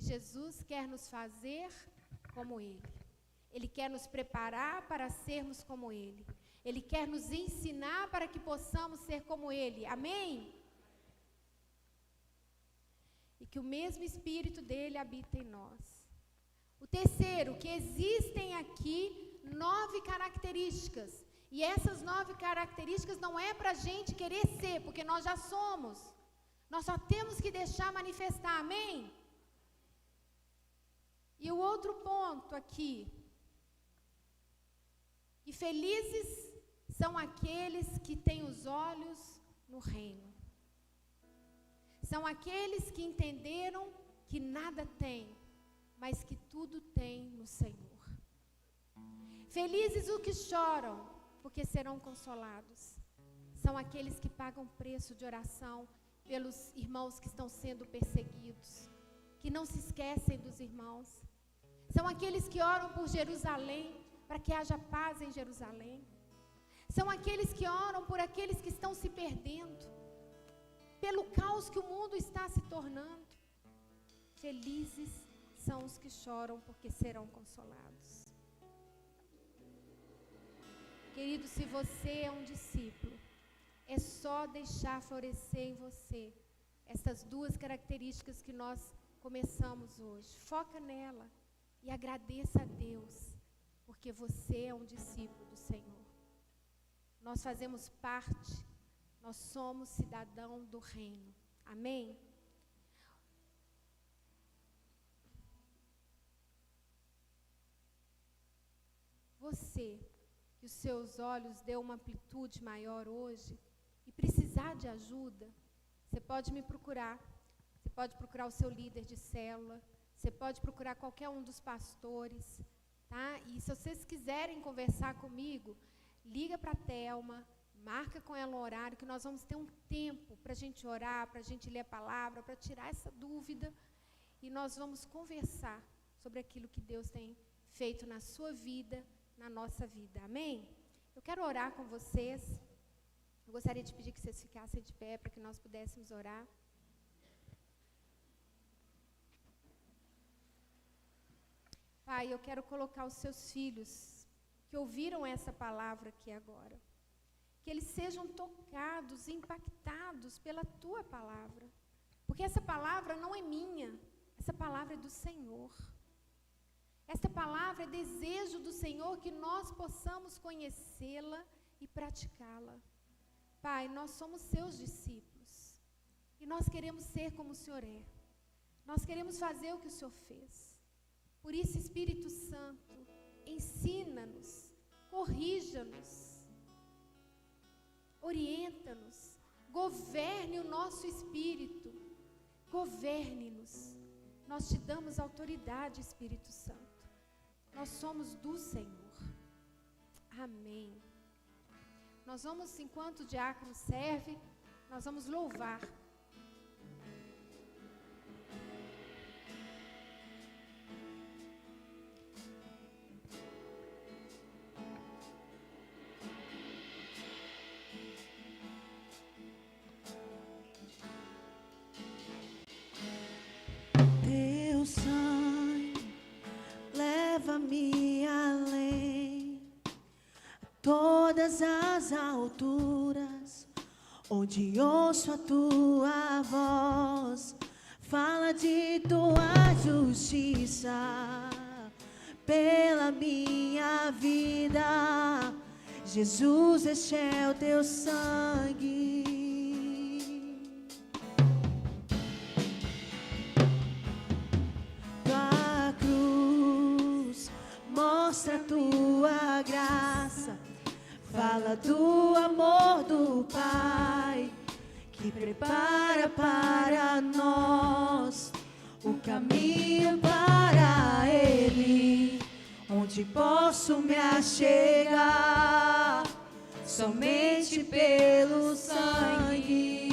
Jesus quer nos fazer como Ele. Ele quer nos preparar para sermos como Ele. Ele quer nos ensinar para que possamos ser como Ele. Amém? E que o mesmo Espírito dele habita em nós. O terceiro, que existem aqui 9 características. E essas 9 características não é para a gente querer ser, porque nós já somos. Nós só temos que deixar manifestar, amém? E o outro ponto aqui, que felizes são aqueles que têm os olhos no reino. São aqueles que entenderam que nada tem, mas que tudo tem no Senhor. Felizes os que choram, porque serão consolados. São aqueles que pagam preço de oração pelos irmãos que estão sendo perseguidos, que não se esquecem dos irmãos. São aqueles que oram por Jerusalém, para que haja paz em Jerusalém. São aqueles que oram por aqueles que estão se perdendo, pelo caos que o mundo está se tornando. Felizes são os que choram, porque serão consolados. Querido, se você é um discípulo, é só deixar florescer em você essas 2 características que nós começamos hoje. Foca nela e agradeça a Deus, porque você é um discípulo do Senhor. Nós fazemos parte, nós somos cidadão do reino. Amém? Você, que os seus olhos dê uma amplitude maior hoje e precisar de ajuda, você pode me procurar. Você pode procurar o seu líder de célula, você pode procurar qualquer um dos pastores, tá? E se vocês quiserem conversar comigo, liga para a Thelma, marca com ela um horário, que nós vamos ter um tempo para a gente orar, para a gente ler a palavra, para tirar essa dúvida, e nós vamos conversar sobre aquilo que Deus tem feito na sua vida, na nossa vida. Amém? Eu quero orar com vocês. Eu gostaria de pedir que vocês ficassem de pé para que nós pudéssemos orar. Pai, eu quero colocar os seus filhos que ouviram essa palavra aqui agora, que eles sejam tocados e impactados pela Tua palavra, porque essa palavra não é minha, essa palavra é do Senhor. Esta palavra é desejo do Senhor que nós possamos conhecê-la e praticá-la. Pai, nós somos seus discípulos e nós queremos ser como o Senhor é. Nós queremos fazer o que o Senhor fez. Por isso, Espírito Santo, ensina-nos, corrija-nos, orienta-nos, governe o nosso espírito, governe-nos. Nós te damos autoridade, Espírito Santo. Nós somos do Senhor. Amém. Nós vamos, enquanto o diácono serve, nós vamos louvar. Teu sangue leva-me além, todas as alturas, onde ouço a tua voz, fala de tua justiça pela minha vida. Jesus, este é o teu sangue. Tua cruz mostra a tua graça, fala do amor do Pai, que prepara para nós o caminho para Ele, onde posso me achegar somente pelo sangue.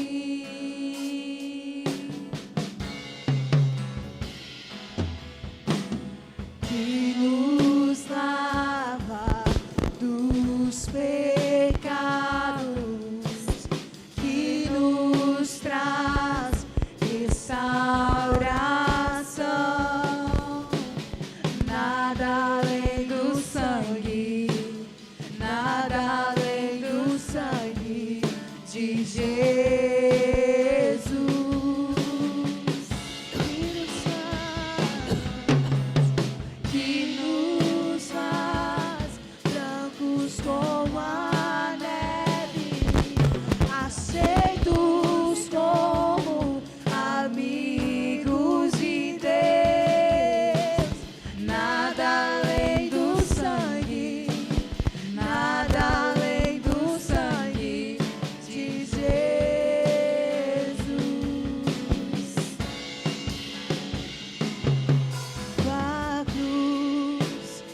Que nos lava dos pecados, que nos traz restauração. Nada além do sangue, nada além do sangue de Jesus. Que nos faz brancos como a neve, aceitos como amigos de Deus. Nada além do sangue, nada além do sangue de Jesus. Tua cruz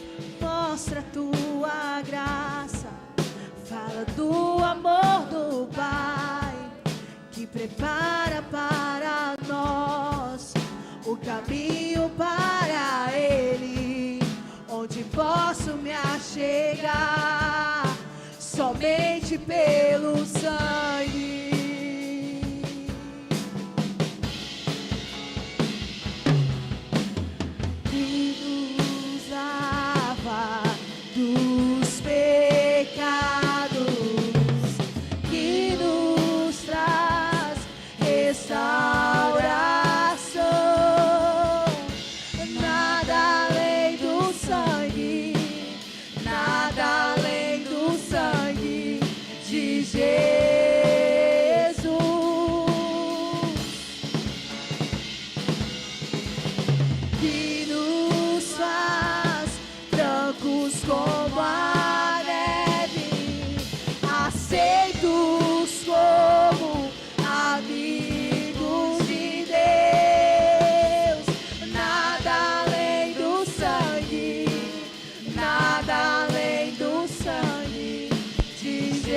mostra a tua graça, fala do amor do Pai, que prepara para nós o caminho para Ele, onde posso me achegar somente pelo sangue. Que nos lava dos pecados, que nos traz restauração. Nada além do sangue, nada além do sangue de Jesus. Que nos faz brancos como a neve, aceitos como amigos de Deus. Nada além do sangue, nada além do sangue de Jesus.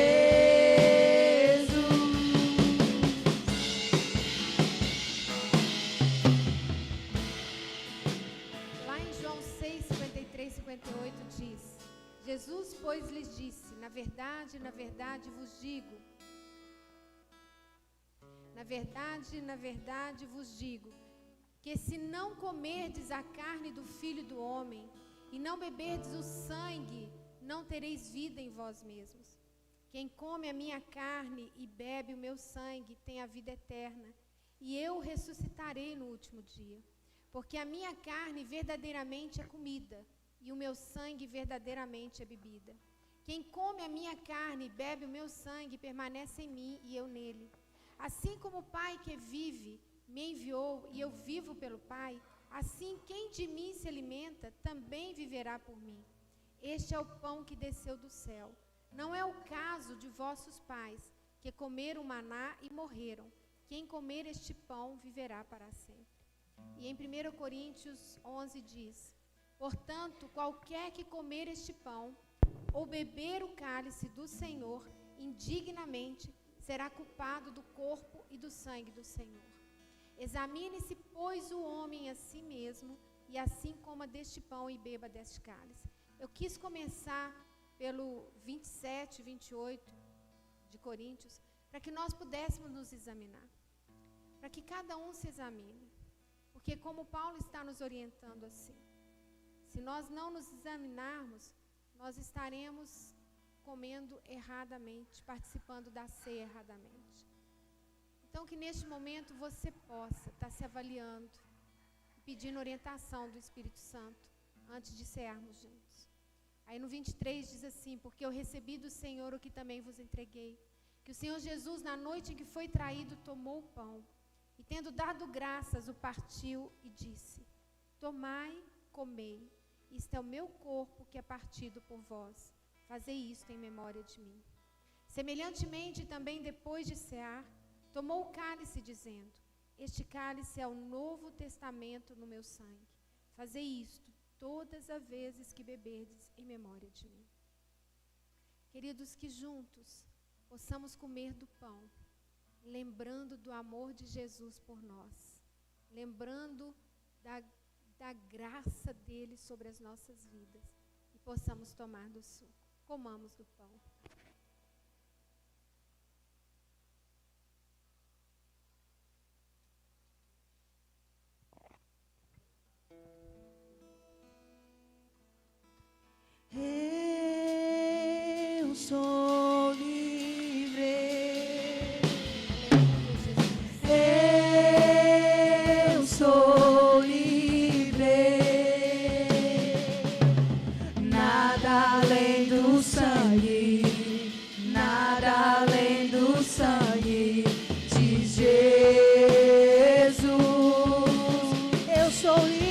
Lá em João 6, 53, 58 diz: Jesus, pois, lhes disse: na verdade vos digo, na verdade vos digo, que se não comerdes a carne do Filho do Homem e não beberdes o sangue, não tereis vida em vós mesmos. Quem come a minha carne e bebe o meu sangue tem a vida eterna, e eu o ressuscitarei no último dia. Porque a minha carne verdadeiramente é comida, e o meu sangue verdadeiramente é bebida. Quem come a minha carne e bebe o meu sangue permanece em mim e eu nele. Assim como o Pai que vive me enviou e eu vivo pelo Pai, assim quem de mim se alimenta também viverá por mim. Este é o pão que desceu do céu. Não é o caso de vossos pais, que comeram maná e morreram. Quem comer este pão viverá para sempre. E em 1 Coríntios 11 diz: portanto, qualquer que comer este pão ou beber o cálice do Senhor indignamente, será culpado do corpo e do sangue do Senhor. Examine-se, pois, o homem a si mesmo, e assim coma deste pão e beba deste cálice. Eu quis começar pelo 27, 28 de Coríntios, para que nós pudéssemos nos examinar, para que cada um se examine, porque como Paulo está nos orientando assim, se nós não nos examinarmos, nós estaremos comendo erradamente, participando da ceia erradamente. Então que neste momento você possa estar se avaliando, pedindo orientação do Espírito Santo, antes de cearmos juntos. Aí no 23 diz assim: porque eu recebi do Senhor o que também vos entreguei, que o Senhor Jesus, na noite em que foi traído, tomou o pão, e tendo dado graças, o partiu e disse: tomai, comei, isto é o meu corpo que é partido por vós, fazei isto em memória de mim. Semelhantemente, também depois de cear, tomou o cálice, dizendo: este cálice é o novo testamento no meu sangue, fazei isto todas as vezes que beberdes em memória de mim. Queridos, que juntos possamos comer do pão, lembrando do amor de Jesus por nós, lembrando da graça dele sobre as nossas vidas, e possamos tomar do suco. Comamos do pão. Eu sou livre. Eu sou livre. Nada além do sangue, nada além do sangue de Jesus. Eu sou livre.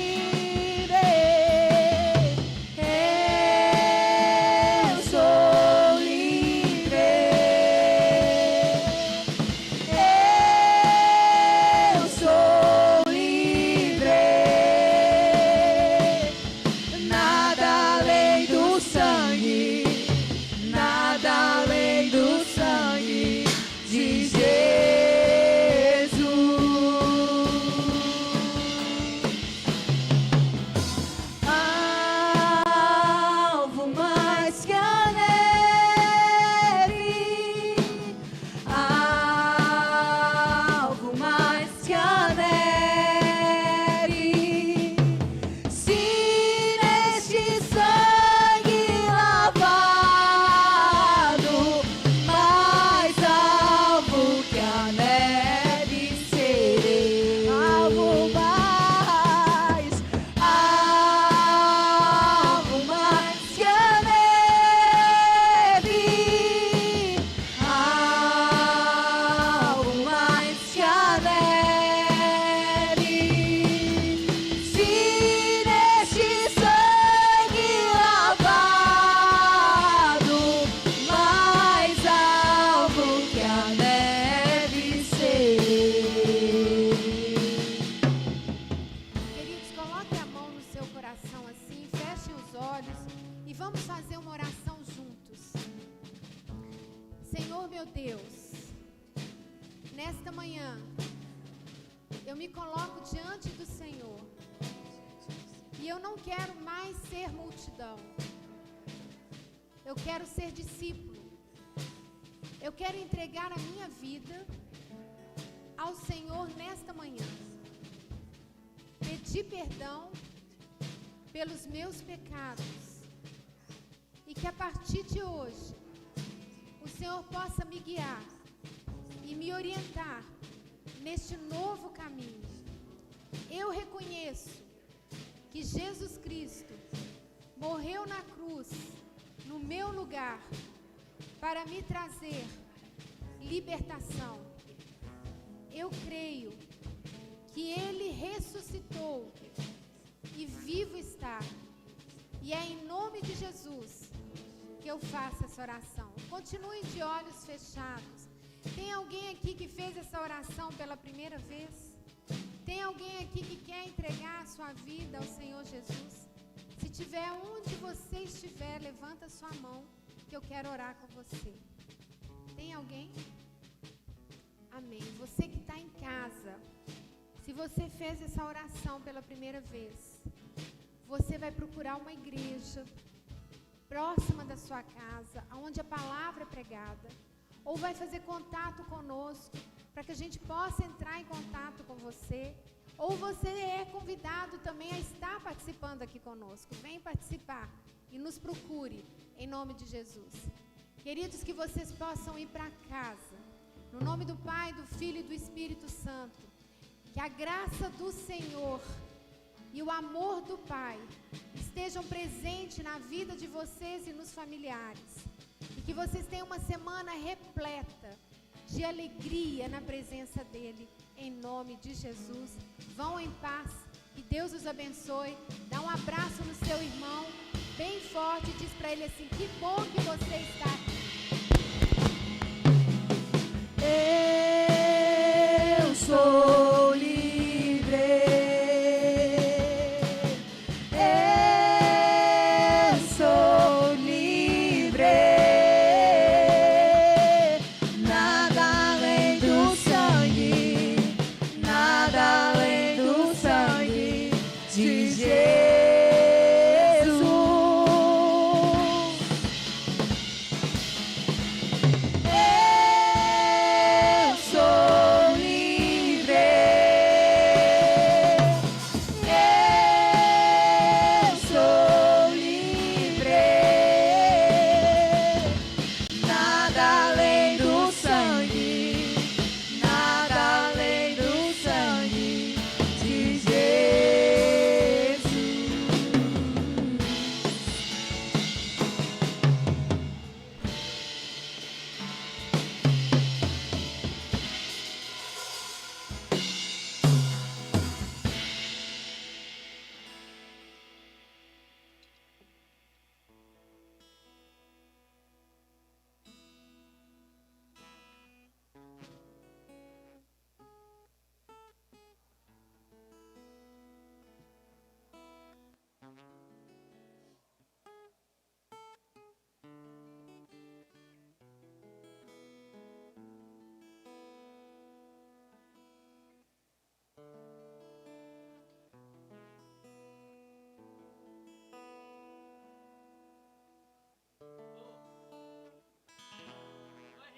Eu quero ser discípulo. Eu quero entregar a minha vida ao Senhor nesta manhã. Pedir perdão pelos meus pecados. E que a partir de hoje, o Senhor possa me guiar e me orientar neste novo caminho. Eu reconheço que Jesus Cristo morreu na cruz, no meu lugar, para me trazer libertação. Eu creio que Ele ressuscitou e vivo está. E é em nome de Jesus que eu faço essa oração. Continue de olhos fechados. Tem alguém aqui que fez essa oração pela primeira vez? Tem alguém aqui que quer entregar a sua vida ao Senhor Jesus? Se tiver onde você estiver, levanta a sua mão, que eu quero orar com você. Tem alguém? Amém. Você que está em casa, se você fez essa oração pela primeira vez, você vai procurar uma igreja próxima da sua casa, onde a palavra é pregada, ou vai fazer contato conosco, para que a gente possa entrar em contato com você, ou você é convidado também a estar participando aqui conosco. Vem participar e nos procure, em nome de Jesus. Queridos, que vocês possam ir para casa, no nome do Pai, do Filho e do Espírito Santo, que a graça do Senhor e o amor do Pai estejam presentes na vida de vocês e nos familiares. E que vocês tenham uma semana repleta de alegria na presença dEle, em nome de Jesus. Vão em paz, que Deus os abençoe. Dá um abraço no seu irmão, bem forte, e diz para ele assim: que bom que você está aqui.